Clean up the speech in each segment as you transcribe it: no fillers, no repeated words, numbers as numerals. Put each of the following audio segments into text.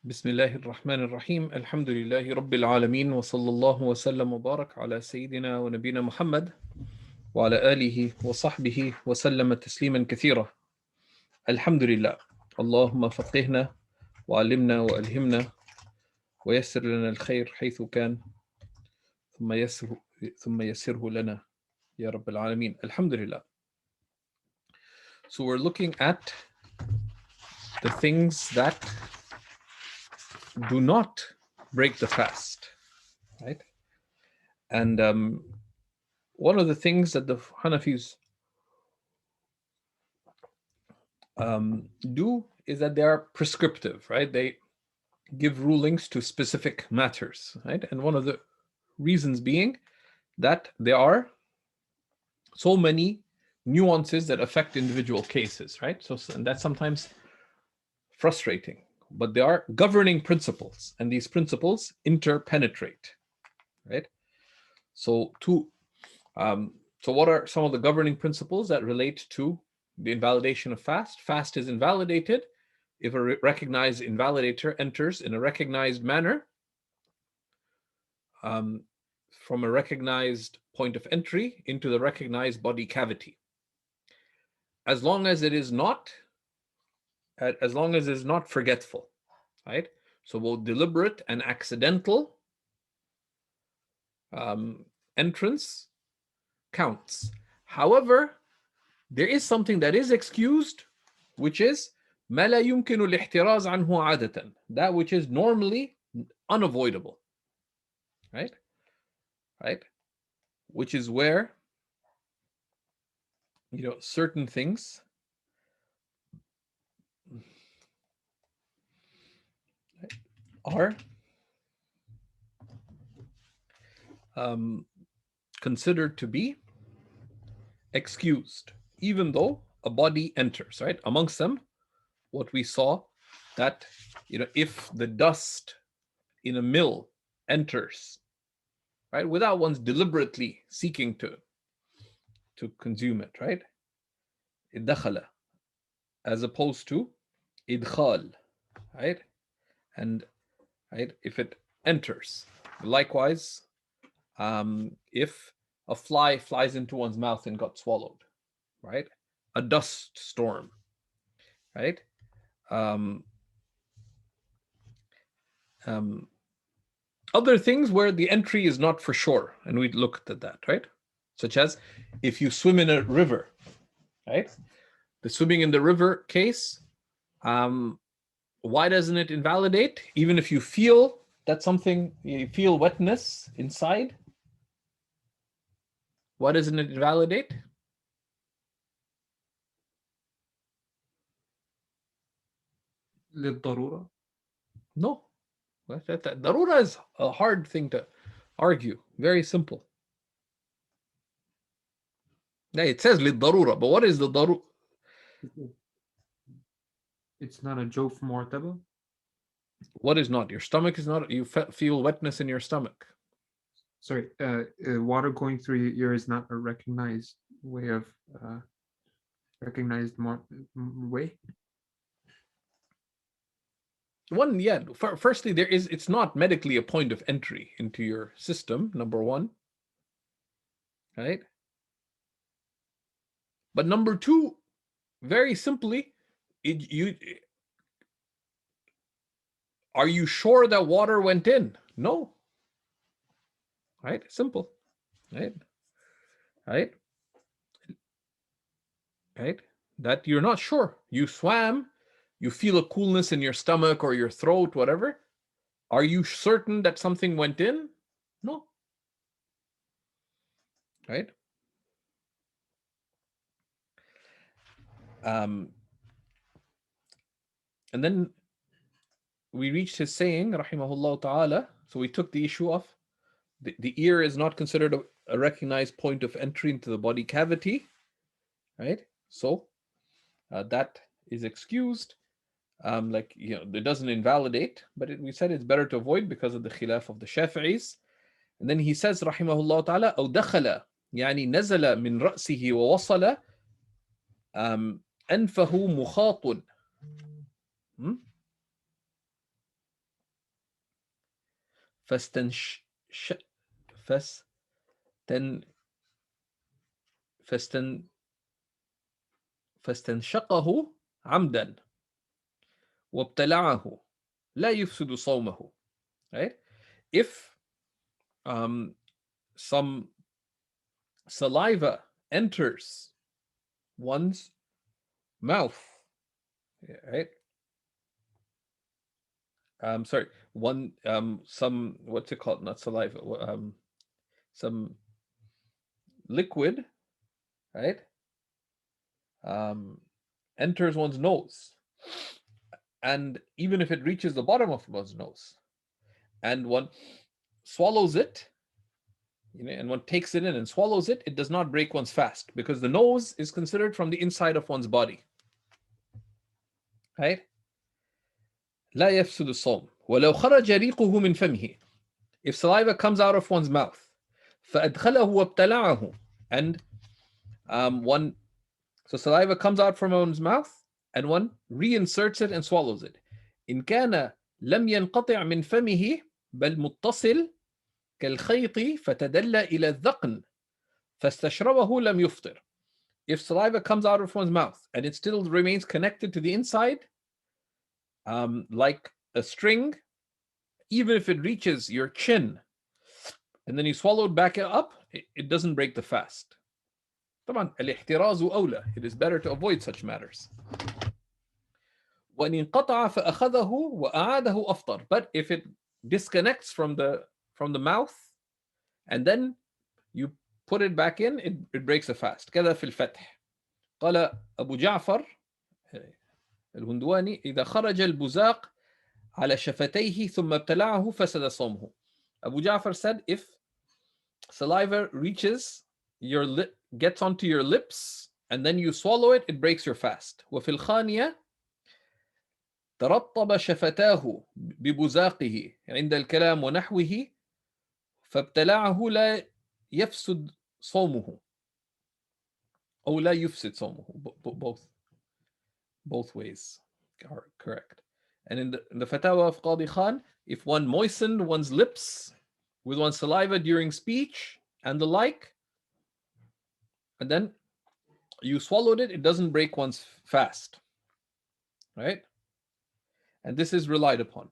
بسم الله الرحمن الرحيم الحمد لله رب العالمين وصلى الله وسلم وبارك على سيدنا ونبينا محمد وعلى آله وصحبه وسلم تسليما كثيرا. الحمد لله. اللهم فقهنا وعلمنا وألهمنا ويسر لنا الخير حيث كان ثم يسره لنا يا رب العالمين. الحمد لله. So we're looking at the things that do not break the fast, right? And one of the things that the Hanafis do is that they are prescriptive, right? They give rulings to specific matters, right? And one of the reasons being that there are so many nuances that affect individual cases, right? So and that's sometimes frustrating, but there are governing principles, and these principles interpenetrate, right? So what are some of the governing principles that relate to the invalidation of fast? Fast is invalidated if a recognized invalidator enters in a recognized manner from a recognized point of entry into the recognized body cavity. As long as it is not forgetful, right? So both deliberate and accidental entrance counts. However, there is something that is excused, which is ما لا يمكن الاحتراز عنه عادة, that which is normally unavoidable, right? Which is where, certain things are considered to be excused, even though a body enters, right? Amongst them, what we saw that, if the dust in a mill enters, right, without one's deliberately seeking to consume it, right? Idakhala, as opposed to idkhal, right? And right, if it enters. Likewise, if a fly flies into one's mouth and got swallowed, right? A dust storm, right? Other things where the entry is not for sure, and we looked at that, right? Such as if you swim in a river, right? The swimming in the river case, why doesn't it invalidate? Even if you feel that you feel wetness inside, why doesn't it invalidate? للضرورة. No. Darura is a hard thing to argue. Very simple. Yeah, it says للضرورة, but what is the darura? It's not a jof mu'taba. What is not? Your stomach is not. You feel wetness in your stomach. Sorry, water going through your ear is not a recognized way of way. One, yeah. Firstly, it's not medically a point of entry into your system. Number one, right? But number two, very simply, are you sure that water went in? No. Right? Simple. Right? That you're not sure. You swam, you feel a coolness in your stomach or your throat, whatever. Are you certain that something went in? No. Right? And then we reached his saying, rahimahullah ta'ala. So we took the issue of the ear is not considered a recognized point of entry into the body cavity, right? So that is excused. It doesn't invalidate, but we said it's better to avoid because of the khilaf of the Shafi'is. And then he says, rahimahullah ta'ala, أو دخل يعني نزل من رأسه ووصل أنفه مخاط. فاستنش فاستن فاستن فاستنشقه عمدا وابتلعه لا يفسد صومه. Right? If some saliva enters one's mouth, right? Sorry, some, what's it called? Not saliva. Some liquid, right? Enters one's nose, and even if it reaches the bottom of one's nose, and one swallows it, and one takes it in and swallows it, it does not break one's fast, because the nose is considered from the inside of one's body, right? لا يفسد الصوم ولو خرج ريقه من فمه. If saliva comes out of one's mouth, فأدخله وابتلعه, and so saliva comes out from one's mouth and one reinserts it and swallows it. إن كان لم ينقطع من فمه بل متصل كالخيط فتدلى إلى الذقن فاستشربه لم يفطر. If saliva comes out of one's mouth and it still remains connected to the inside, like a string, even if it reaches your chin and then you swallow it back up, it doesn't break the fast. طبعا الاحتراز أولى. It is better to avoid such matters. وإن انقطع فأخذه وأعاده أفطر. But if it disconnects from the mouth and then you put it back in, it breaks the fast. كذا في الفتح. قال أبو جعفر الهندواني إذا خرج البزاق على شفتيه ثم ابتلعه فسد صومه. Abu Ja'far said, if saliva reaches your lip, gets onto your lips, and then you swallow it, it breaks your fast. وفي الخانية ترطب شفتاه ببزاقه عند الكلام ونحوه فابتلعه لا يفسد صومه أو لا يفسد صومه. Both ways are correct. And in the Fatawa of Qadi Khan, if one moistened one's lips with one's saliva during speech and the like, and then you swallowed it, it doesn't break one's fast, right? And this is relied upon.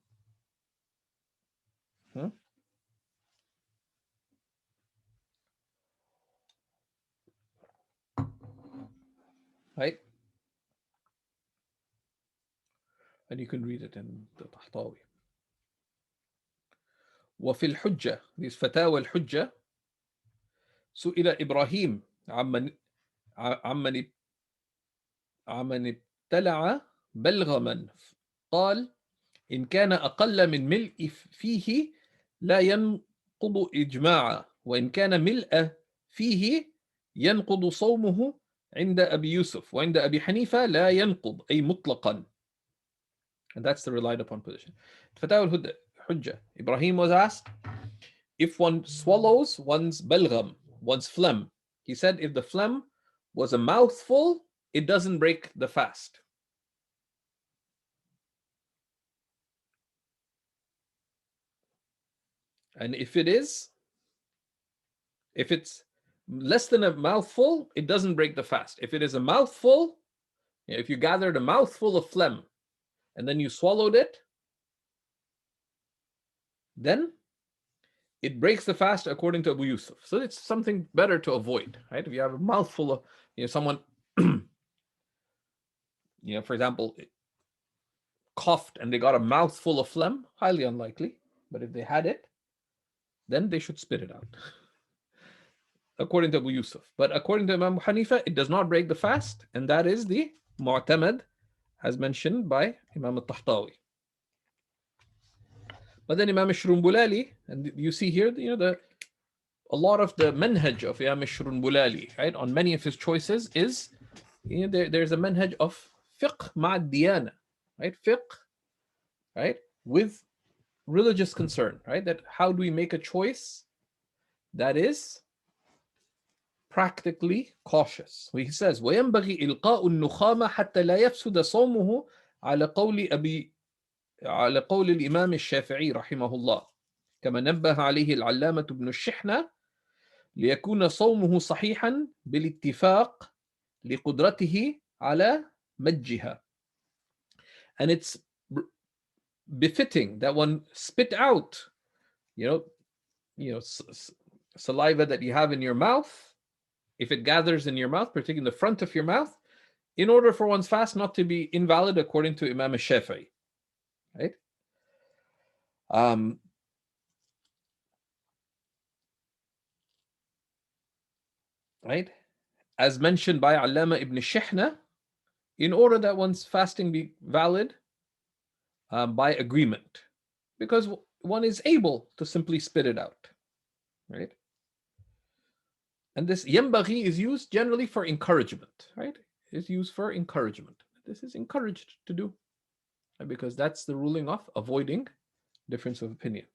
Right? And you can read it in the Tahtawi. وفي الحجة, these فتاوى الحجة, سئل إبراهيم عمن ابتلع بلغما قال إن كان أقل من ملء فيه لا ينقض إجماعا وإن كان ملء فيه ينقض صومه عند أبي يوسف وعند أبي حنيفة لا ينقض أي مطلقا. And that's the relied upon position. فتاوى الحجة, Ibrahim was asked, if one swallows one's balgham, one's phlegm, he said if the phlegm was a mouthful, it doesn't break the fast. And if it's less than a mouthful, it doesn't break the fast. If it is a mouthful, if you gathered a mouthful of phlegm and then you swallowed it, then it breaks the fast according to Abu Yusuf. So it's something better to avoid, right? If you have a mouthful of, someone, for example, coughed and they got a mouthful of phlegm, highly unlikely, but if they had it, then they should spit it out, according to Abu Yusuf. But according to Imam Hanifa, it does not break the fast, and that is the mu'tamad, as mentioned by Imam al-Tahtawi. But then Imam Shurunbulali, and you see here, a lot of the manhaj of Imam Shurunbulali, right, on many of his choices is, there's a manhaj of fiqh ma'ad diyana, right, fiqh, right, with religious concern, right, that how do we make a choice that is practically cautious. So he says, وَيَنْبَغِي إِلْقَاءُ النُّخَامَ حَتَّى لَا يَفْسُدَ صَوْمُهُ على قول الإمام الشافعي رحمه الله. كما نبه عليه العلامة ابن الشحنة ليكون صومه صحيحا بالاتفاق لقدرته على مجها. And it's befitting that one spit out, saliva that you have in your mouth, if it gathers in your mouth, particularly in the front of your mouth, in order for one's fast not to be invalid according to Imam al-Shafi'i, right? Right? As mentioned by Allama ibn Shihna, in order that one's fasting be valid by agreement, because one is able to simply spit it out, right? And this yambaghi is used generally for encouragement, right? It's used for encouragement. This is encouraged to do, right? Because that's the ruling of avoiding difference of opinion.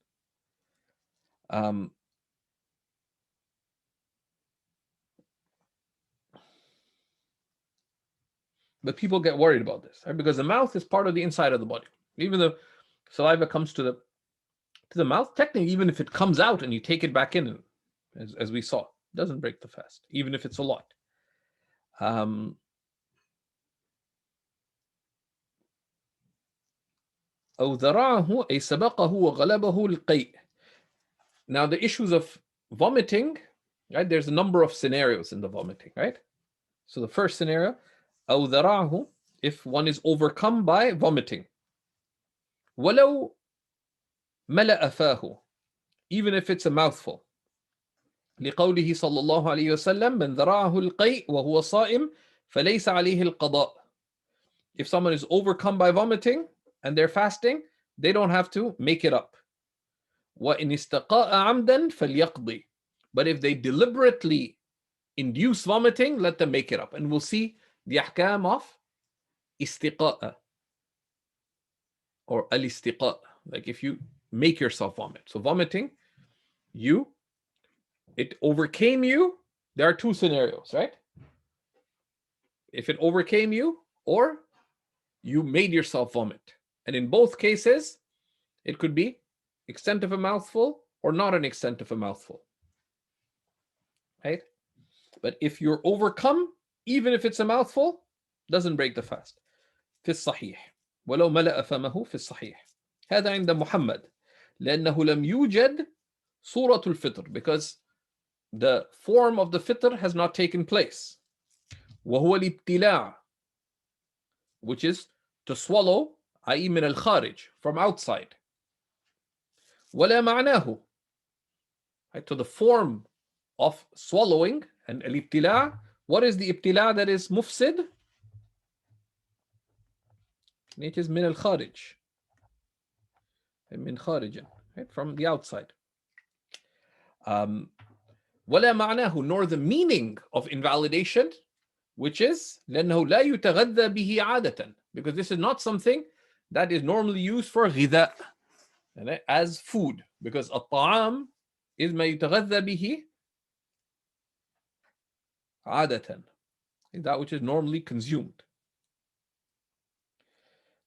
But people get worried about this, right? Because the mouth is part of the inside of the body. Even the saliva comes to the mouth, technically, even if it comes out and you take it back in, as we saw, it doesn't break the fast, even if it's a lot. أو ذرعه أي سبقه وغلبه القيء. Now the issues of vomiting, right? There's a number of scenarios in the vomiting, right? So the first scenario, أو ذرعه, if one is overcome by vomiting. ولو ملأ فاه, even if it's a mouthful. لقوله صلى الله عليه وسلم من ذرعه القيء وهو صائم فليس عليه القضاء. If someone is overcome by vomiting and they're fasting, they don't have to make it up. وإن استقاء عمدا فليقضي. But if they deliberately induce vomiting, let them make it up. And we'll see the ahkam of istiqa'a or al-istiqa', like if you make yourself vomit. So vomiting, it overcame you. There are two scenarios, right? If it overcame you or you made yourself vomit. And in both cases, it could be extent of a mouthful or not an extent of a mouthful, right? But if you're overcome, even if it's a mouthful, doesn't break the fast. في الصحيح ولو ملأ فمه في الصحيح. هذا عند محمد لأنه لم يوجد صورة الفطر, because the form of the fitr has not taken place. وهو الابتلاع, which is to swallow, i.e. من الخارج, from outside. ولا معناه, right? To the form of swallowing and الابتلاع. What is the ibtila' that is mufsid? It is من الخارج, من خارج, right? From the outside. ولا معناه, nor the meaning of invalidation, which is لأنه لا يتغذى به عادة, because this is not something that is normally used for غذاء, as food, because الطعام is ما يتغذى به عادة, that which is normally consumed.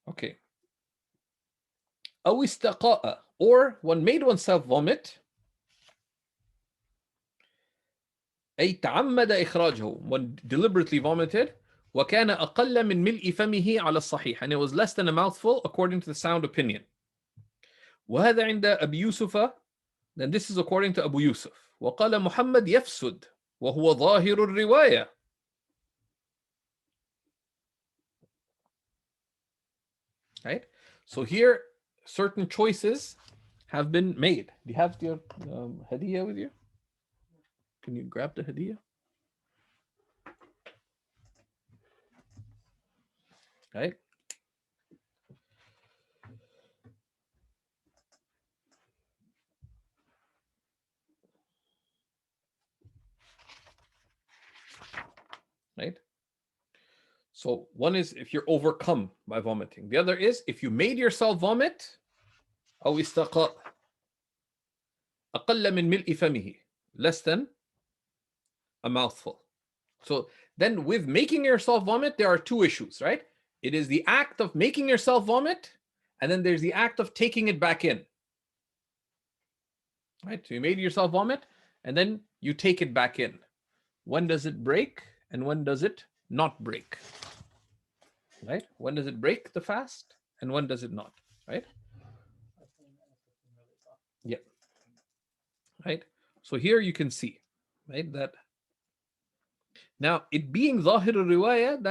Okay. أو استقاء, or one made oneself vomit, أي تعمد إخراجه, one deliberately vomited, وكان أقل من ملء فمه على الصحيح, and it was less than a mouthful according to the sound opinion. وهذا عند أبي يوسف, then this is according to Abu Yusuf. وقال محمد يفسد وهو ظاهر الرواية. Right? So here, certain choices have been made. Do you have your hadiyah with you? Can you grab the hadiyah? Right? Right? So one is if you're overcome by vomiting. The other is if you made yourself vomit, أو استقاء أقل من ملء فمه, less than a mouthful. So then with making yourself vomit, there are two issues, right? It is the act of making yourself vomit, and then there's the act of taking it back in. right? So you made yourself vomit and then you take it back in. When does it break and when does it not break? Right? When does it break the fast and when does it not? Right? Yeah. Right? So here you can see, right, that now it being Zahir al-Riwayah,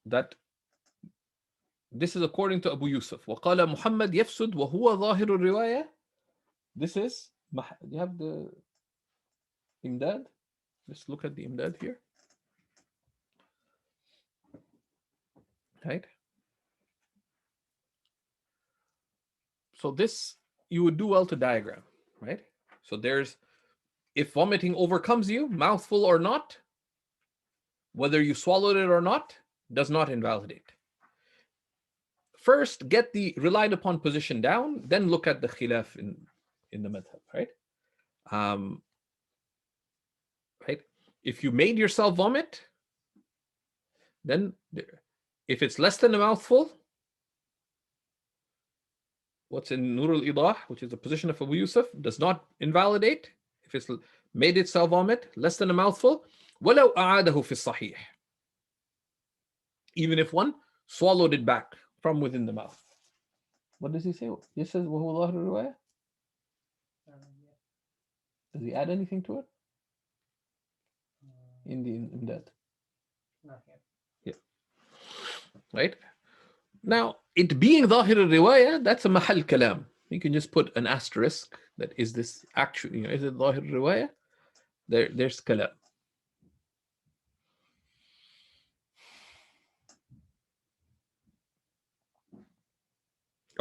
that this is according to Abu Yusuf. وقال محمد يفسد وهو ظاهر الرواية. This is, do you have the Imdad? Just look at the Imdad here. Right? So this, you would do well to diagram, right? So there's, if vomiting overcomes you, mouthful or not, whether you swallowed it or not, does not invalidate. First, get the relied upon position down, then look at the khilaf in the madhab, right? Right? If you made yourself vomit, then if it's less than a mouthful, what's in Nur al-Idah, which is the position of Abu Yusuf, does not invalidate. If it's made itself vomit, less than a mouthful, وَلَوْ أَعَادَهُ فِي الصَّحِيحِ. Even if one swallowed it back from within the mouth. What does he say? He says, وَهُوَ ظَاهِرُ الرِّوَايَةِ. Does he add anything to it? In that? Yeah. Right? Now, it being ظاهر الرواية, that's a mahal kalam. You can just put an asterisk that is this actually, is it ظاهر الرواية? There's kalam.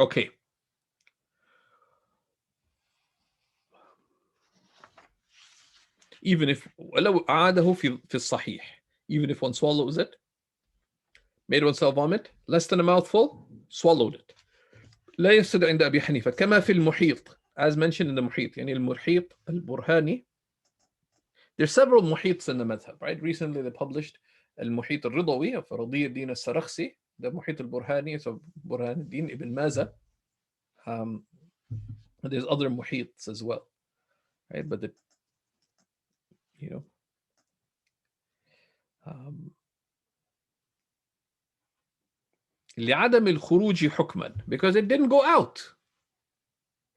Okay. Even if ولو أعاده في الصحيح, even if one swallows it, made oneself vomit, less than a mouthful, swallowed it. لا يفسد عند أبي حنيفة كما في المحيط, as mentioned in the محيط, يعني المحيط البرهاني. There's several muhits in the madhab, right? Recently they published المحيط الرضوي of رضي الدين السرخسي, the محيط البرهاني, so برهان الدين ibn Maza. There's other muhits as well, right? But the, you know, لعدم الخروج حكما, because it didn't go out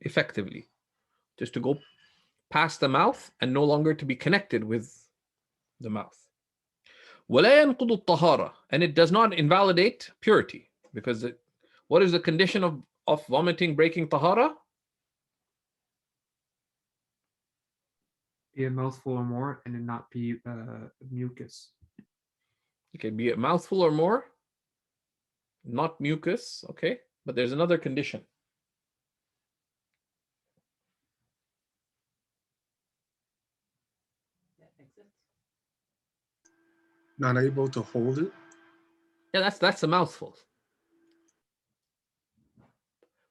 effectively, just to go past the mouth and no longer to be connected with the mouth. ولا ينقض الطهارة, and it does not invalidate purity, because what is the condition of vomiting breaking tahara? Be a mouthful or more, and it not be mucus. Okay, be a mouthful or more, not mucus, okay? But there's another condition. Not able to hold it. Yeah, that's a mouthful.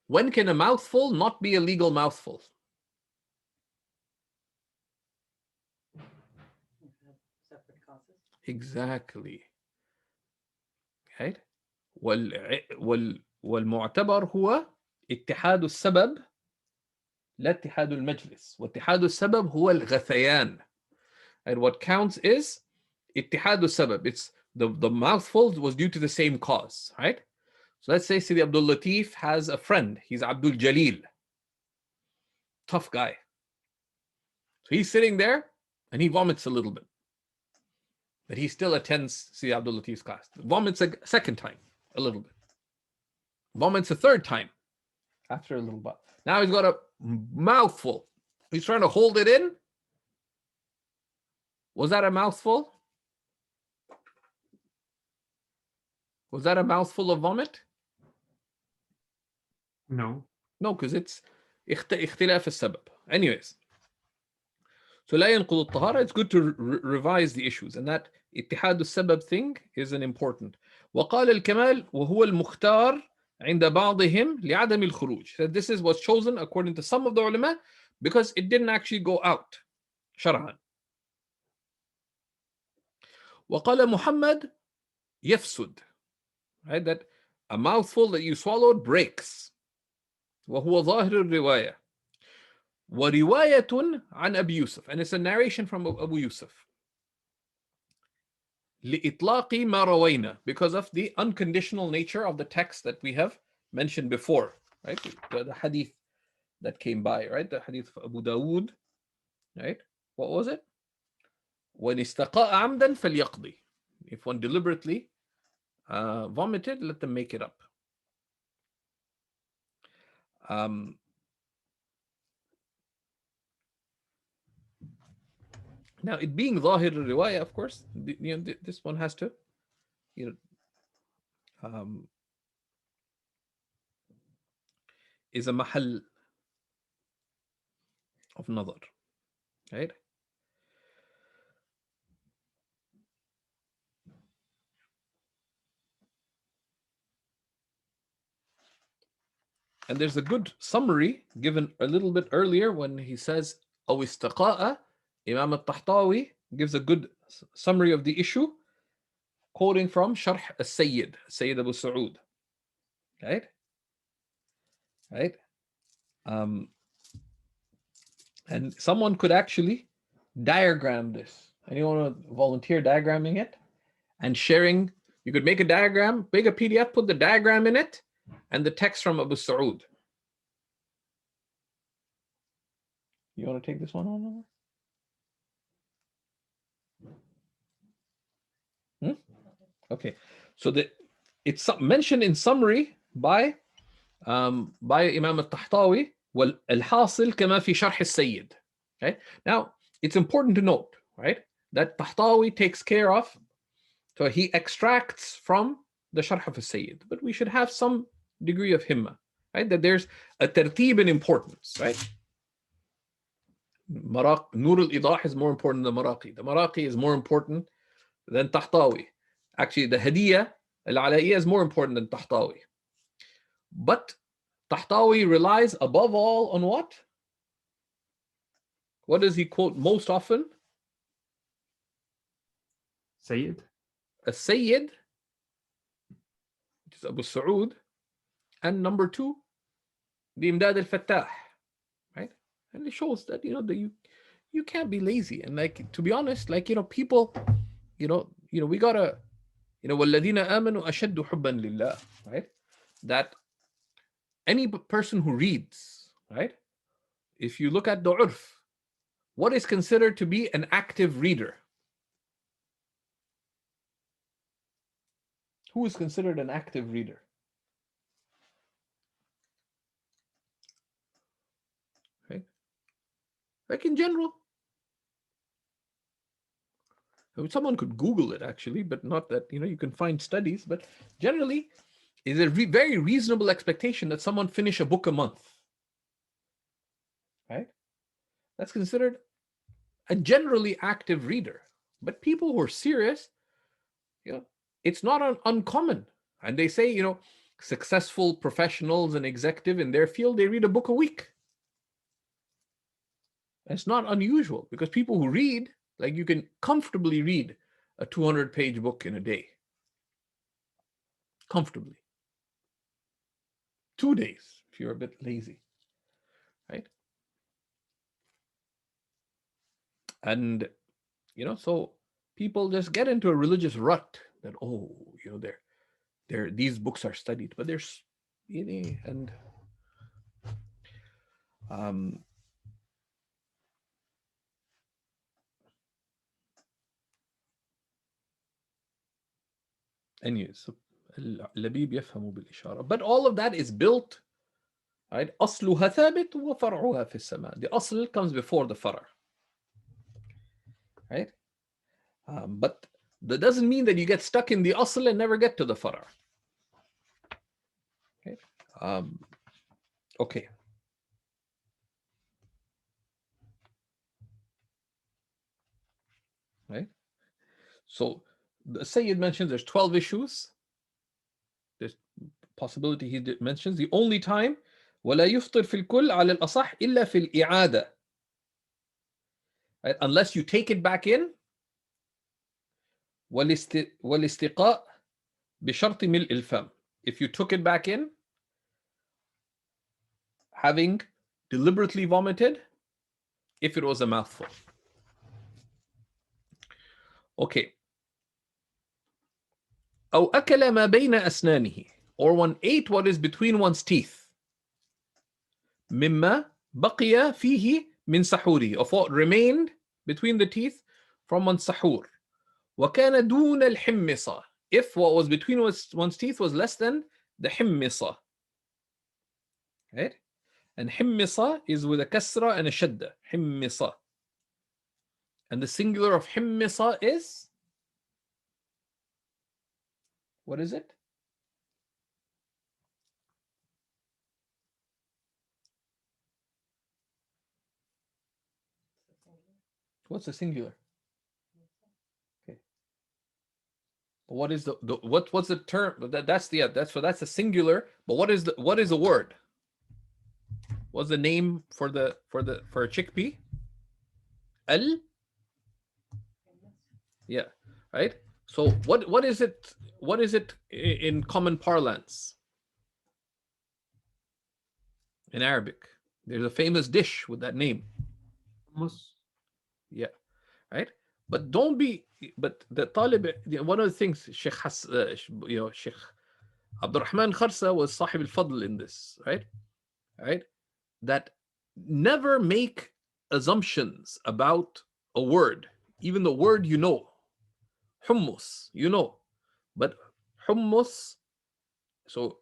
When can a mouthful not be a legal mouthful? Exactly. Right? والمعتبر هو اتحاد السبب لا اتحاد المجلس. واتحاد السبب هو الغثيان. And what counts is اتحاد السبب. It's the mouthful was due to the same cause, right? So let's say Sidi Abdul Latif has a friend. He's Abdul Jalil. Tough guy. So he's sitting there and he vomits a little bit. But he still attends Sidi Abdul Latif's class. Vomits a second time, a little bit. Vomits a third time after a little bit. Now he's got a mouthful. He's trying to hold it in. Was that a mouthful? Was that a mouthful of vomit? No. No, because it's اختلاف السبب. Anyways. So لا ينقض الطهارة, it's good to revise the issues, and that اتحاد السبب thing is an important. وقال الكمال وهو المختار عند بعضهم لعدم الخروج. So this is what's chosen according to some of the ulama because it didn't actually go out شرعا. وقال محمد يفسد, right? That a mouthful that you swallowed breaks. وهو ظاهر الرواية. وَرِوَايَةٌ عَنْ أَبِي يُوسُف. And it's a narration from Abu Yusuf. لِإِطْلَاقِ مَا رَوَيْنَا. Because of the unconditional nature of the text that we have mentioned before. Right? The hadith that came by. Right? The hadith of Abu Dawood. Right? What was it? وَإِنِ اسْتَقَاءَ عَمْدًا فَلْيَقْضِي. If one deliberately vomited, let them make it up. Now, it being ظاهر الرواية, of course, this one has to, is a mahal of nazar, right? And there's a good summary given a little bit earlier when he says, أو استقاء. Imam al-Tahtawi gives a good summary of the issue, quoting from Sharh al-Sayyid, Sayyid Abu Saud. Right? Right? And someone could actually diagram this. Anyone want to volunteer diagramming it and sharing? You could make a diagram, make a PDF, put the diagram in it, and the text from Abu Saud. You want to take this one on? Okay. So it's mentioned in summary by Imam al-Tahtawi. وَالْحَاصِلْ كَمَا فِي شَرْحِ السَّيِّد. Okay. Now, it's important to note, right, that Tahtawi takes care of, so he extracts from the Sharh of al-Sayyid, but we should have some degree of himma, right, that there's a tertib in importance, right? Nur al-Idah is more important than Maraqi. The Maraqi is more important than Tahtawi. Actually, the Hadiyah al-Alaiya is more important than Tahtawi. But Tahtawi relies above all on what? What does he quote most often? Sayyid. A Sayyid, which is Abu Saud, and number 2, the Imdad al-Fattah, right? And it shows that, you can't be lazy. And like, to be honest, like, people, we gotta, وَالَّذِينَ آمَنُوا أَشَدُّ حُبًّا لِلَّهِ, right? That any person who reads, right? If you look at the urf, what is considered to be an active reader? Who is considered an active reader? Right? Like in general. Someone could Google it actually, but not that, you can find studies, but generally, is a very reasonable expectation that someone finish a book a month. Right? That's considered a generally active reader. But people who are serious, it's not uncommon. And they say, successful professionals and executive in their field, they read a book a week. And it's not unusual because people who read, like, you can comfortably read a 200-page book in a day. Comfortably. 2 days, if you're a bit lazy. Right? And, so people just get into a religious rut that, these books are studied, but there's, and anyways, اللبيب يفهم بالإشارة. But all of that is built, right? أصلها ثابت وفرعها في السماء. The asl comes before the far'. Right? But that doesn't mean that you get stuck in the asl and never get to the far'. Okay. Okay. Right? So the Sayyid mentions there's 12 issues. There's possibility he mentions. The only time ولا يفطر في الكل على الأصح إلا في الإعادة. Right? Unless you take it back in. والاستقاء بشرط ملء الفم. If you took it back in, having deliberately vomited, if it was a mouthful. Okay. أو أكل ما بين أسنانه, or one ate what is between one's teeth. مما بقي فيه من سحوره, of what remained between the teeth from one's sahur. وكان دون الحمصة, if what was between one's teeth was less than the حمصة. Right? And حمصة is with a kasra and a shadda. حمصة. And the singular of حمصة is, what is it? What's the singular? Okay. What is the what's the term? That's the singular. But what is the word? What's the name for a chickpea? Yeah, right. So what is it? What is it in common parlance? In Arabic, there's a famous dish with that name. Yeah, right. But don't be. But the talib, one of the things Sheikh Sheikh Abdurrahman Kharsa was Sahib al-Fadl in this, right? Right? That never make assumptions about a word, even the word you know. Hummus, you know. But hummus, so,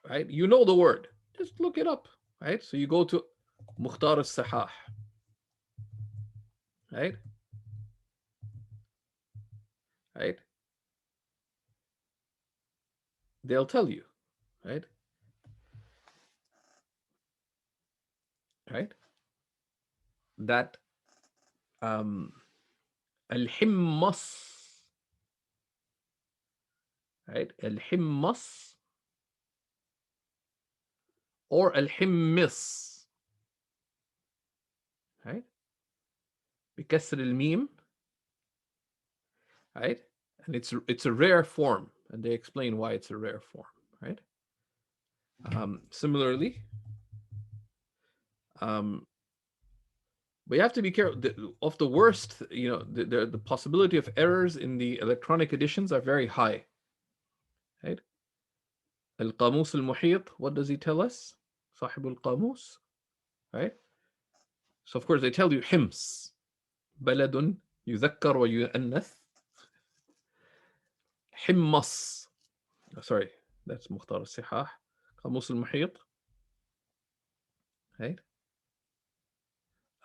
right, you know the word. Just look it up, right? So you go to Mukhtar al-Sahah, right? Right? They'll tell you, right? Right? That al-himmas, right? Al-himmas or al-himmis, right? بكسر الميم, right? And it's a rare form, and they explain why it's a rare form, right? Similarly, but you have to be careful of the worst. You know, the possibility of errors in the electronic editions are very high, right? Al-Qamus al-Muhit, what does he tell us? Sahib al-Qamus, right? So of course they tell you hims, baladun yuzakkar wa yu'annath. Himmas, sorry, that's Mukhtar al-Sihah. Qamus al-Muhit, right?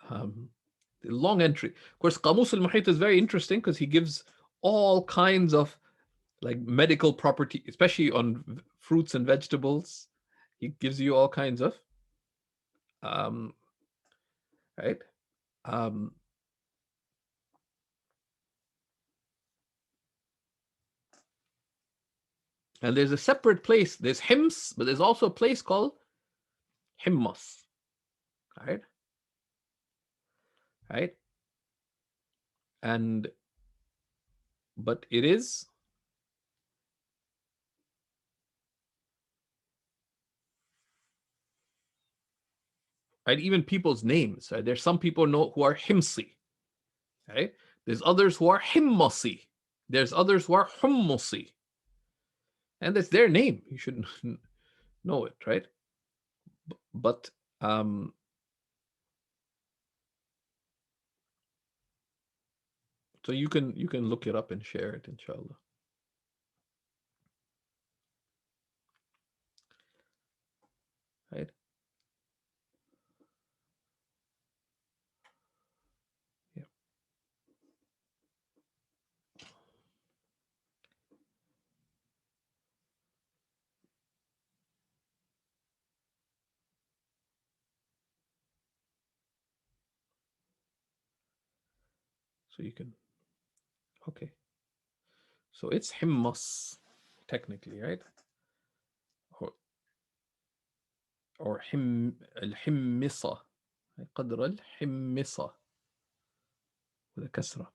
The long entry. Of course, Qamus al-Muhit is very interesting because he gives all kinds of like medical property, especially on fruits and vegetables. He gives you all kinds of, right? And there's a separate place. There's Hims, but there's also a place called Himmas, right? Right? But it is, right? Even people's names, right? There's some people know who are Himsi, right? There's others who are Himmasi. There's others who are Hummusi. And that's their name. You should know it, right? But so you can look it up and share it, inshallah. Right? Yeah. So you can, okay. So it's Himmas, technically, right? Or الحمصة, قدر الحمصة with a kasra.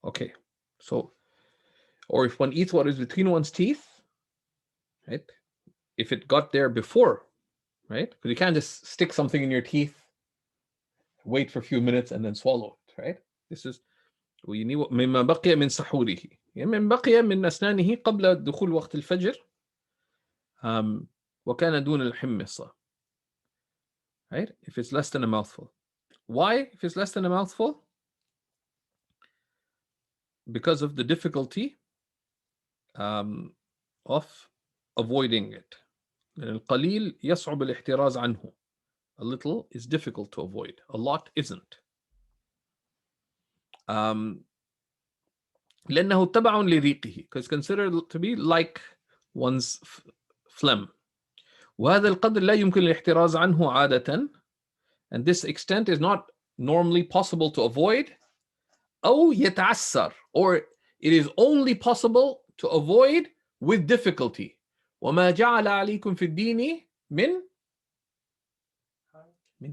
Okay, so, or if one eats what is between one's teeth, right? If it got there before right? Because you can't just stick something in your teeth, wait for a few minutes, and then swallow it, right? This is مما بقي من سحوره. من بقي من أسنانه قبل دخول وقت الفجر وكان دون الحمصة. Right? If it's less than a mouthful. Why? If it's less than a mouthful? Because of the difficulty of avoiding it. القليل يصعب الاحتراز عنه. A little is difficult to avoid. A lot isn't. لأنه تبع لريقه, because considered to be like one's phlegm. وهذا القدر لا يمكن الاحتراز عنه عادة, and this extent is not normally possible to avoid. أو يتعسر, or it is only possible to avoid with difficulty. وما جعل عليكم في الدين من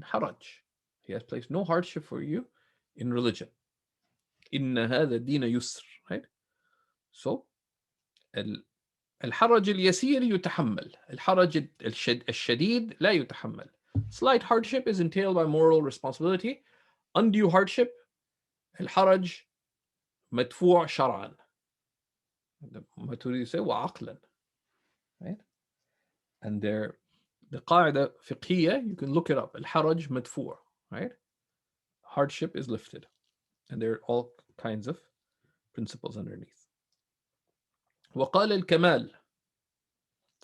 حرج. He has placed no hardship for you in religion. إن هذا الدين يسر. Right? So الحرج اليسير يتحمل. الحرج الشديد لا يتحمل. Slight hardship is entailed by moral responsibility. Undue hardship, الحرج مدفوع شرعا. ما تريد say وعقلا. Right? And the قاعدة فقهية, you can look it up. الحرج مدفوع. Right? Hardship is lifted. And there are all kinds of principles underneath. وقال الكمال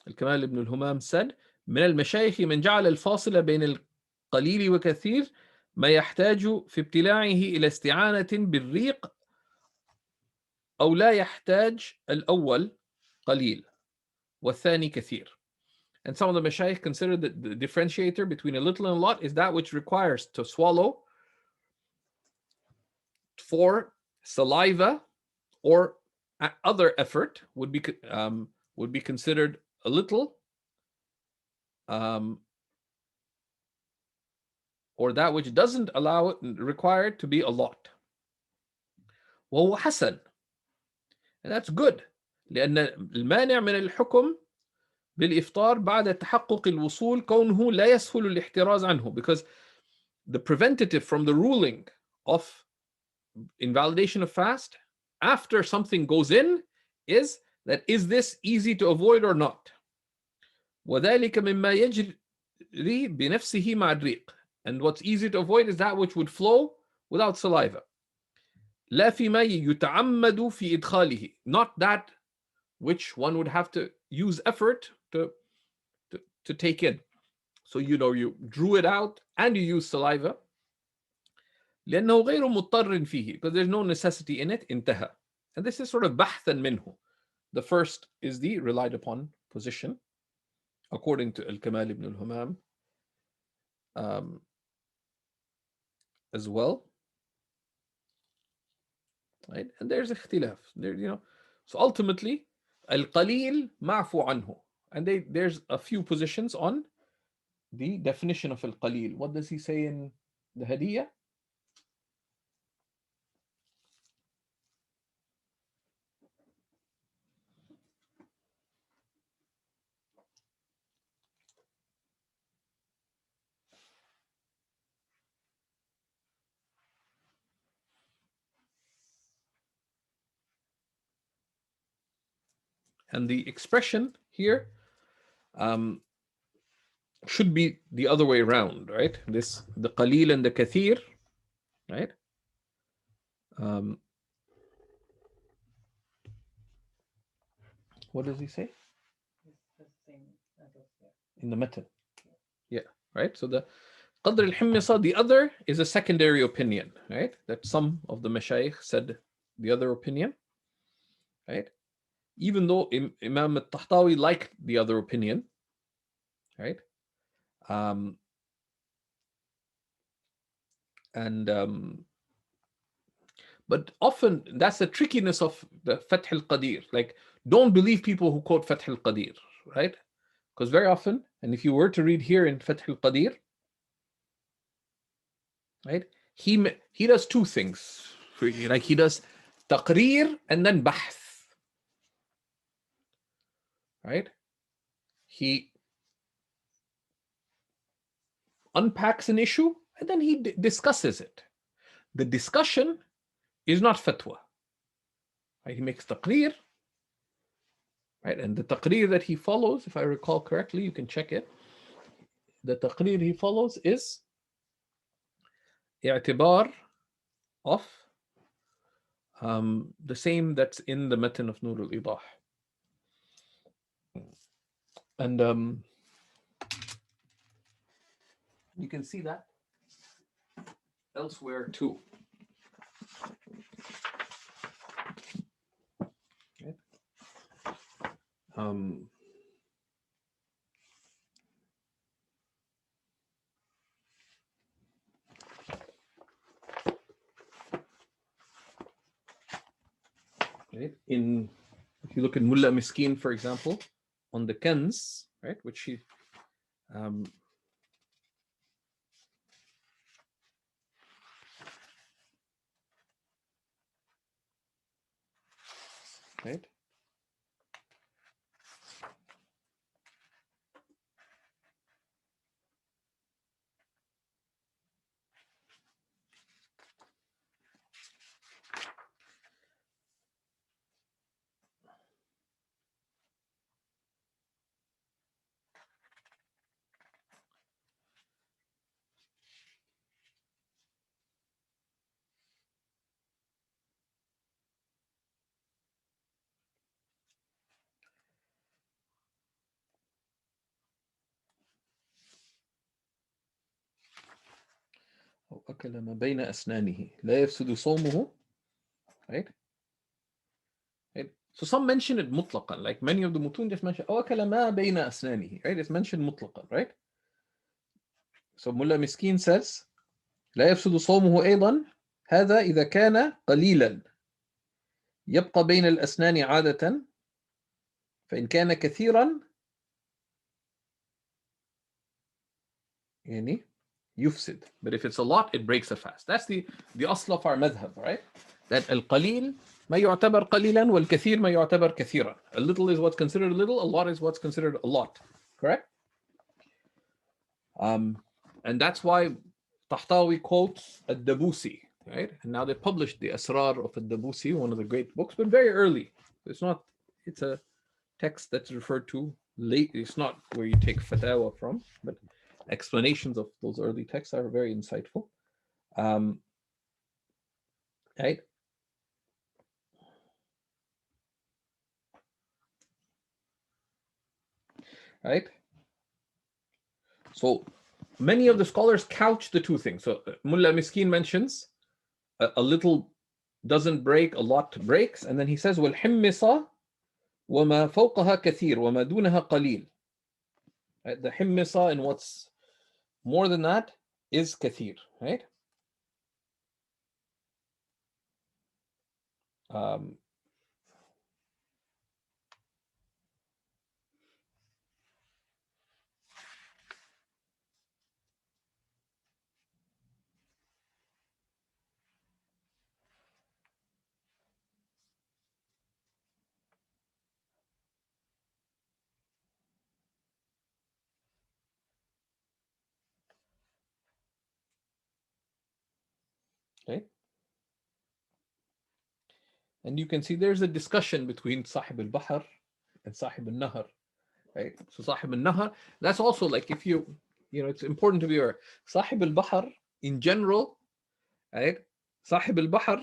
ابن الهمام said من المشايخ من جعل الفاصل بين القليل وكثير ما يحتاج في ابتلاعه إلى استعانة بالريق أو لا يحتاج الأول قليل والثاني كثير. And some of the mashayikh consider that the differentiator between a little and a lot is that which requires to swallow for saliva or other effort would be considered a little, or that which doesn't allow it, require it to be a lot. وهو حسن, and that's good. لأن المانع من الحكم بالإفطار بعد تحقق الوصول كونه لا يسهل الاحتراز عنه, because the preventative from the ruling of invalidation of fast after something goes in is that is this easy to avoid or not. وذلك مما يجري بنفسه مع الريق, and what's easy to avoid is that which would flow without saliva. لا فيما يتعمد في إدخاله, not that which one would have to use effort to take in. So you drew it out and you use saliva. لأنه غير مضطر فيه, because there's no necessity in it. انتهى. And this is sort of بحثا منه. The first is the relied upon position, according to Al-Kamal ibn al-Humam as well. Right? And there's اختلاف. There, so ultimately, al-qalil ma'fu anhu. And there's a few positions on the definition of al-qalil. What does he say in the Hadiyah? And the expression here should be the other way around, right? The qalil and the kathir, right? What does he say? In the matan. Yeah, right? So the qadr al-himmisa, the other is a secondary opinion, right? That some of the mashayikh said the other opinion, right? Even though Imam al-Tahtawi liked the other opinion, right? But often that's the trickiness of the Fath al-Qadir. Like, don't believe people who quote Fath al-Qadir, right? Because very often, and if you were to read here in Fath al-Qadir, right, he does two things. Like he does taqreer and then bahth. Right? He unpacks an issue and then he discusses it. The discussion is not fatwa. Right? He makes taqreer, right? And the taqreer that he follows, if I recall correctly, you can check it. The taqreer he follows is i'tibar of the same that's in the matan of Nur al-Idah. And you can see that elsewhere too. Okay. Right? If you look at Mullah Miskin, for example, on the Kanz, right, which he right? أو أكل ما بين أسنانه لا يفسد صومه, right? Right? So some mention it mutlaqan, like many of the mutun just mention أو أكل ما بين أسنانه, right? It's mentioned mutlaqan, right? So Mullah Miskin says لا يفسد صومه أيضا هذا إذا كان قليلا يبقى بين الأسنان عادة فإن كان كثيرا يعني يفسد. But if it's a lot, it breaks the fast. That's the asl of our madhab, right? That القليل ما يعتبر قليلا والكثير ما يعتبر كثيرا. A little is what's considered a little, a lot is what's considered a lot. Correct? And that's why Tahtawi quotes al-Dabusi, right? And now they published the Asrar of al-Dabusi, one of the great books, but very early. It's a text that's referred to late. It's not where you take fatawa from, but explanations of those early texts are very insightful. Right? Right? So many of the scholars couch the two things. So Mullah Miskin mentions a little doesn't break, a lot breaks, and then he says وَالْحِمِّصَ وَمَا فَوْقَهَا كَثِيرٌ وَمَا دُونَهَا قَلِيلٌ. The himmisa and what's more than that is kathir, right? Okay. And you can see there's a discussion between Sahib al-Bahr and Sahib al-Nahar, right? So Sahib al-Nahar, that's also like if it's important to be aware. Sahib al-Bahr in general, right? Sahib al-Bahr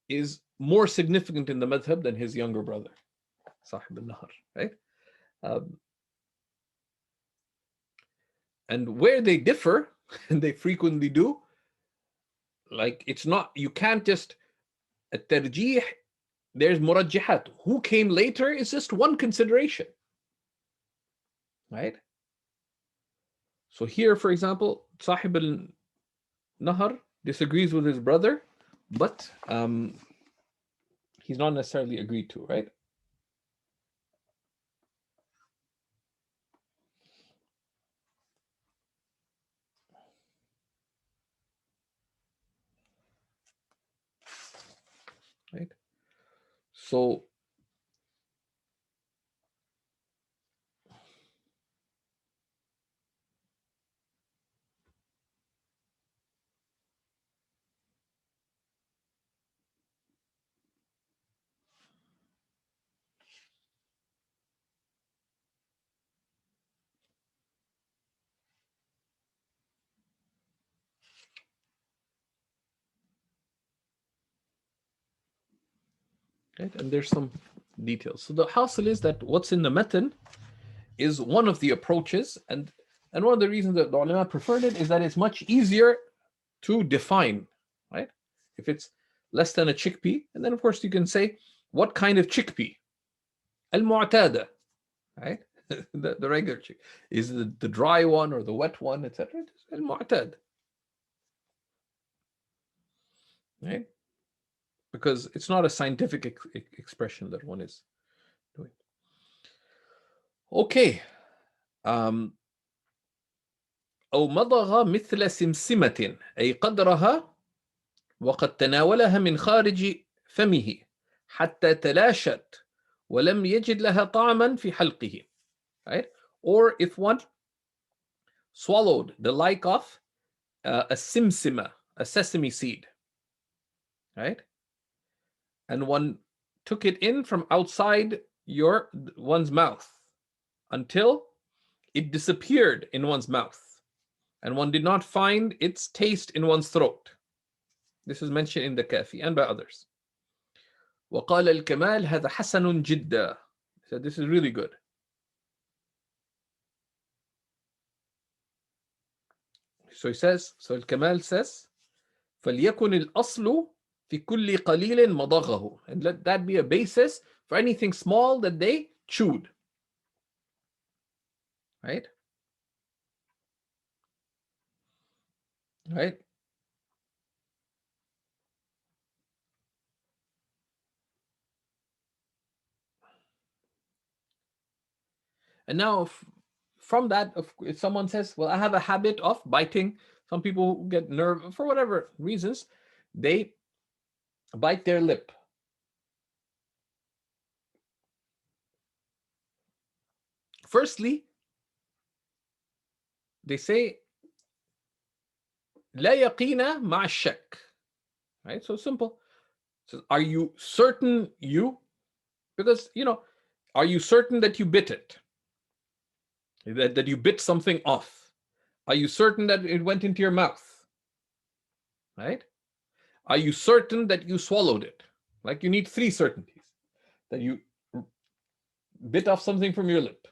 is more significant in the madhab than his younger brother, Sahib al-Nahar, right? And where they differ, and they frequently do, like it's not, you can't just الترجيح, there's murajjihat. Who came later is just one consideration, right? So here, for example, Sahib al-Nahar disagrees with his brother, but he's not necessarily agreed to, right? Right? So Right? And there's some details. So the hasil is that what's in the matan is one of the approaches, and one of the reasons that the ulama preferred it is that it's much easier to define, right? If it's less than a chickpea, and then of course you can say what kind of chickpea, al-mu'tada, right? the regular chick, is the dry one or the wet one, etc. Al-mu'tad, right? Because it's not a scientific expression that one is doing. Okay. أو مضغ مثل سمسمة أي قدرها وقد تناولها من خارج فمه حتى تلاشت ولم يجد لها طعما في حلقه. Right? Or if one swallowed the like of a simsima, a sesame seed, right? And one took it in from outside one's mouth until it disappeared in one's mouth, and one did not find its taste in one's throat. This is mentioned in the Kafi and by others. وقال الكمال هذا حسن جدا. So this is really good. So he says, so Al-Kamal says, فليكن الأصل في كل قليل مضغه. And let that be a basis for anything small that they chewed. Right? Right? And now from that, if someone says, well, I have a habit of biting, some people get nerve for whatever reasons, they bite their lip. Firstly, they say, لا يقين مع الشك. Right? So simple. So are you certain you? Because, are you certain that you bit it? That you bit something off? Are you certain that it went into your mouth? Right? Are you certain that you swallowed it? Like you need 3 certainties. That you bit off something from your lip.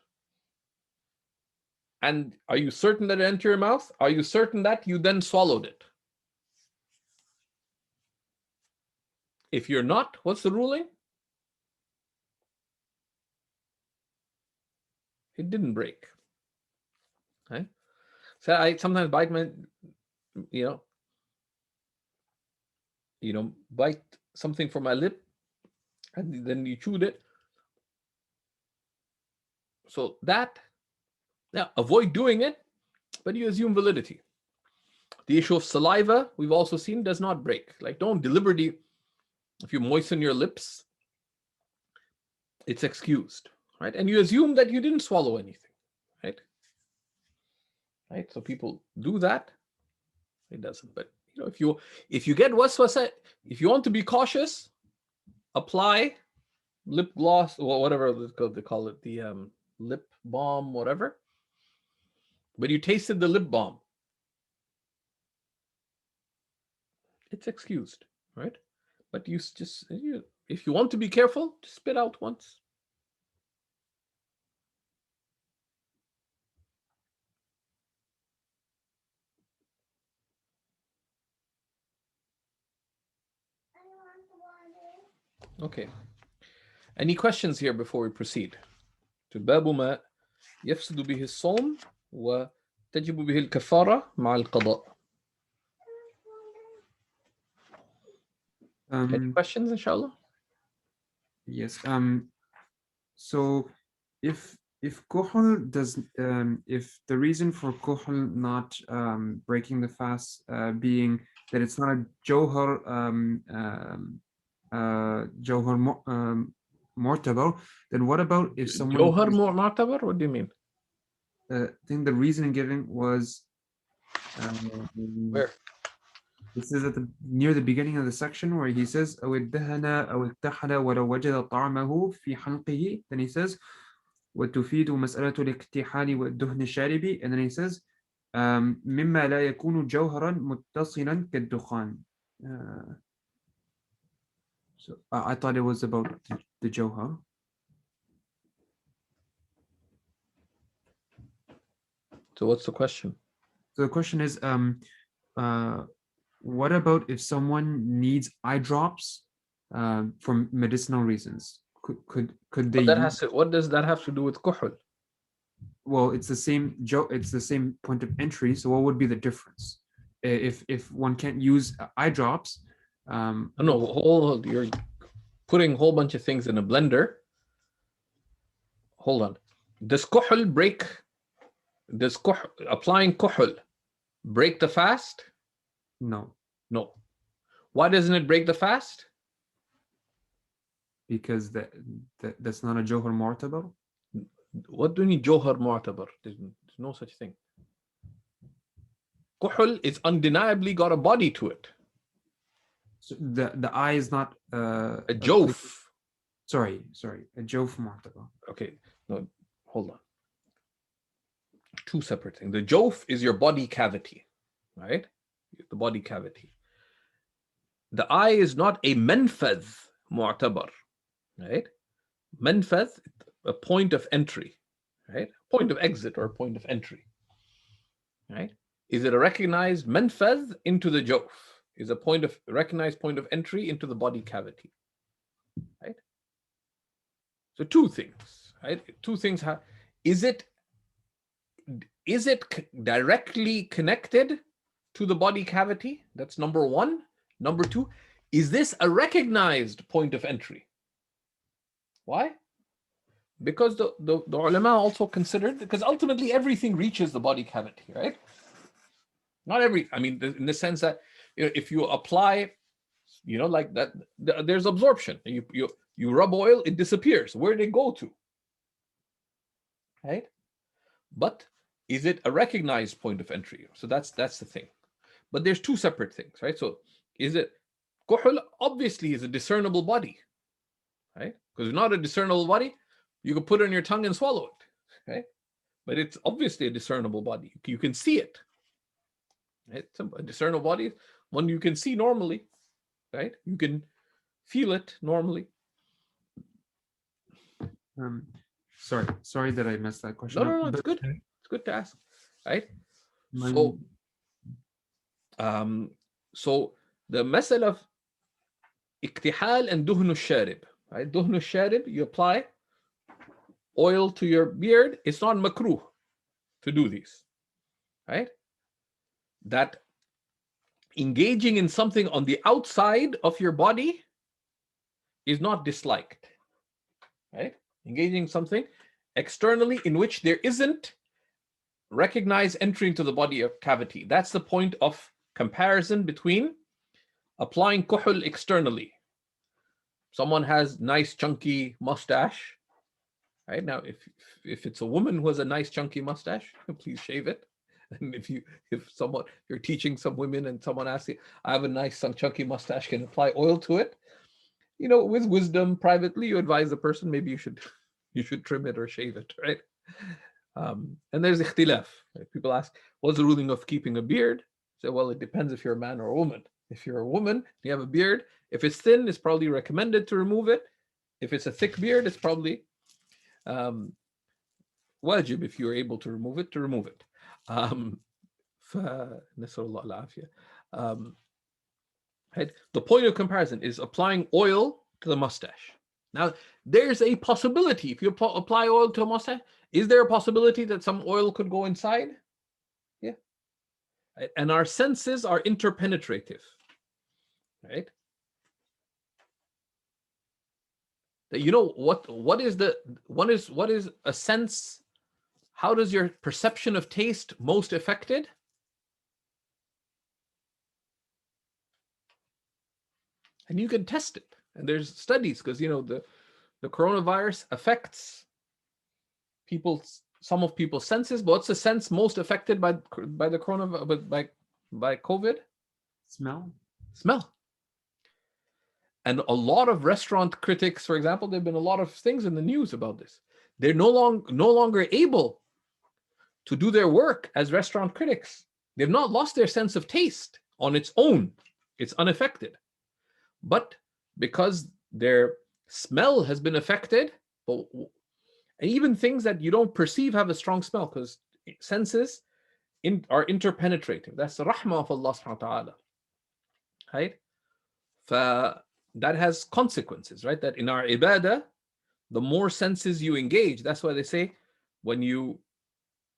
And are you certain that it entered your mouth? Are you certain that you then swallowed it? If you're not, what's the ruling? It didn't break. Right? So I sometimes bite my, bite something from my lip, and then you chewed it. So that, now avoid doing it, but you assume validity. The issue of saliva, we've also seen, does not break. Like, don't deliberately, if you moisten your lips, it's excused, right? And you assume that you didn't swallow anything, right? Right? So people do that, it doesn't. But if you get waswasa, if you want to be cautious, apply lip gloss or whatever they call it, the lip balm, whatever. But you tasted the lip balm, it's excused, right? But if you want to be careful, just spit out once. Okay. Any questions here before we proceed to باب ما يفسد به الصوم وتجب به الكفارة مع القضاء? Any questions, inshallah? Yes. So if kuhl does, if the reason for kuhl not breaking the fast being that it's not a johar johar mortabar, then what about if someone Johar mu'tabar? What do you mean? I think the reason given was Where? this is near the beginning of the section where he says أو ادهن أو اكتحل ولو وجد طعمه في حلقه. Then he says وتفيد مسألة الاكتحال والدهن الشارب. And then he says مما لا يكون جوهرا متصلا كالدخان. So I thought it was about the Johar. So what's the question? So the question is, what about if someone needs eye drops for medicinal reasons? Could they But use? what does that have to do with kuhul? Well, it's the same it's the same point of entry. So what would be the difference if one can't use eye drops? No, you're putting a whole bunch of things in a blender. Hold on. Does applying kuhul break the fast? No, No. Why doesn't it break the fast? because that's not a Johar Mu'tabar. What do you mean Johar Mu'tabar? There's no such thing. Kuhul is undeniably got a body to it. So the eye is not A jof. Sorry, a Jof Mu'tabar. Okay, no, hold on. Two separate things. The jof is your body cavity, right? The body cavity. The eye is not a menfadh mu'tabar, right? Menfadh, a point of entry, right? Point of exit or point of entry, right? Is it a recognized menfadh into the jof? Is a recognized point of entry into the body cavity, right? So two things, right? Two things. Is it directly connected to the body cavity? That's number one. Number two, is this a recognized point of entry? Why? Because the ulama also considered, because ultimately everything reaches the body cavity, right? Not I mean, in the sense that if you apply, like that, there's absorption. You rub oil, it disappears. Where did it go to? Right? But is it a recognized point of entry? So that's the thing. But there's two separate things, right? So is it kuhul? Obviously is a discernible body, right? Because it's not a discernible body, you can put it on your tongue and swallow it, right? But it's obviously a discernible body. You can see it, right? A discernible body, one you can see normally, right? You can feel it normally. Sorry that I messed that question up. No, it's good. It's good to ask, right? So the masala of iktihal and duhnu sharib, right? Duhnu sharib, you apply oil to your beard. It's not makruh to do these, right? That engaging in something on the outside of your body is not disliked, right? Engaging something externally in which there isn't recognized entry into the body of cavity. That's the point of comparison between applying kuhul externally. Someone has nice chunky mustache, right? Now, if it's a woman who has a nice chunky mustache, please shave it. And if you're teaching some women and someone asks you, I have a nice chunky mustache, can apply oil to it? With wisdom, privately, you advise the person, maybe you should trim it or shave it, right? And there's ikhtilaf. Right? People ask, what's the ruling of keeping a beard? So, well, it depends if you're a man or a woman. If you're a woman, you have a beard. If it's thin, it's probably recommended to remove it. If it's a thick beard, it's probably wajib, if you're able to remove it, right? The point of comparison is applying oil to the mustache. Now, there's a possibility, if you apply oil to a mustache, is there a possibility that some oil could go inside? Yeah. Right? And our senses are interpenetrative, right? What is a sense? How does your perception of taste most affected? And you can test it. And there's studies, because the coronavirus affects some of people's senses. But what's the sense most affected by the coronavirus, by COVID? Smell. And a lot of restaurant critics, for example, there've been a lot of things in the news about this. They're no longer able to do their work as restaurant critics. They've not lost their sense of taste on its own. It's unaffected. But because their smell has been affected. But and even things that you don't perceive have a strong smell, because senses are interpenetrating. That's the rahmah of Allah subhanahu wa ta'ala. Right? That has consequences, right? That in our ibadah, the more senses you engage, that's why they say when you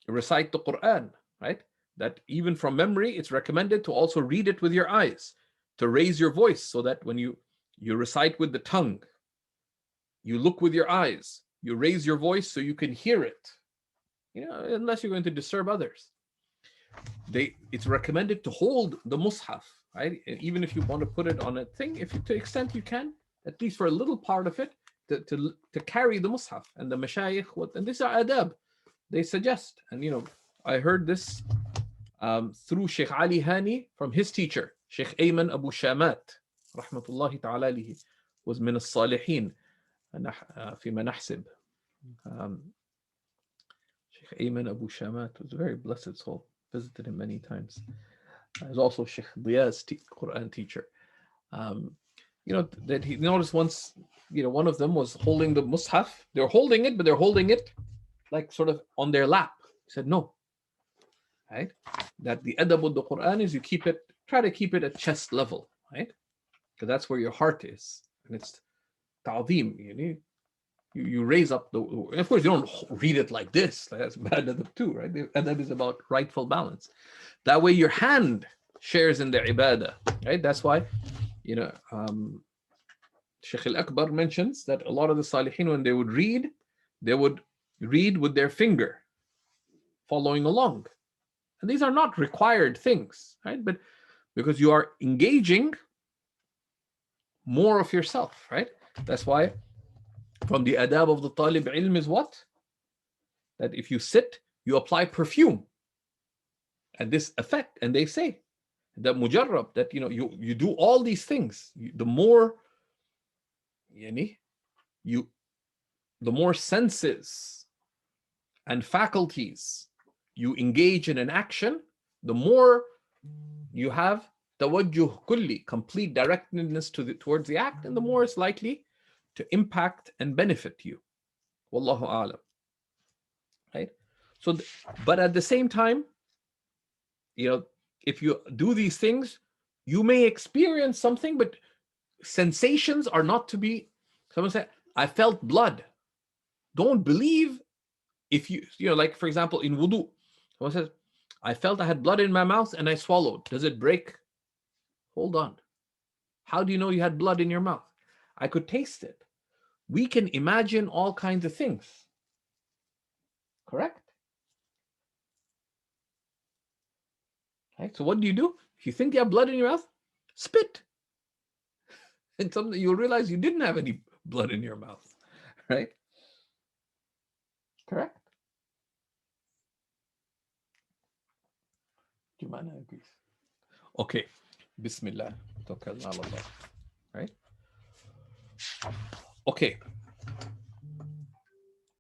recite the Quran, right? That even from memory, it's recommended to also read it with your eyes, to raise your voice, so that when you recite with the tongue, you look with your eyes, you raise your voice so you can hear it, unless you're going to disturb others. It's recommended to hold the mushaf, right? And even if you want to put it on a thing, to the extent you can, at least for a little part of it, to carry the mushaf. And the mashayikh, and these are adab, they suggest. And I heard this through Shaykh Ali Hani from his teacher, Shaykh Ayman Abu Shamat, rahmatullahi ta'ala alayhi, was min as-salihin fima nahsib. Shaykh Ayman Abu Shamat was a very blessed soul. Visited him many times. He was also Shaykh Diya's Quran teacher. That he noticed once, one of them was holding the mushaf. They're holding it, but they're holding it like sort of on their lap. He said, no. Right? That the adab of the Quran is try to keep it at chest level, right? Because that's where your heart is. And it's ta'zeem. You raise up and of course you don't read it like this. That's bad adab too, right? The adab is about rightful balance. That way your hand shares in the ibadah, right? That's why, Shaykh al-Akbar mentions that a lot of the salihin, when they would read with their finger, following along. And these are not required things, right? But because you are engaging more of yourself, right? That's why from the adab of the talib ilm is what? That if you sit, you apply perfume. And this effect, and they say that mujarrab, that you do all these things, the more the more senses and faculties you engage in an action, the more you have tawajjuh kulli, complete directedness towards the act, and the more it's likely to impact and benefit you. Wallahu a'lam. Right? So, but at the same time, if you do these things, you may experience something, but sensations are not to be. Someone said, I felt blood. Don't believe if like for example, in wudu, someone says, I felt I had blood in my mouth and I swallowed. Does it break? Hold on. How do you know you had blood in your mouth? I could taste it. We can imagine all kinds of things. Correct? Right? So what do? If you think you have blood in your mouth, spit. And something you'll realize you didn't have any blood in your mouth. Right? Correct? Jumana agrees. Okay. Bismillah. Tawakkalna ala Allah. Right? Okay.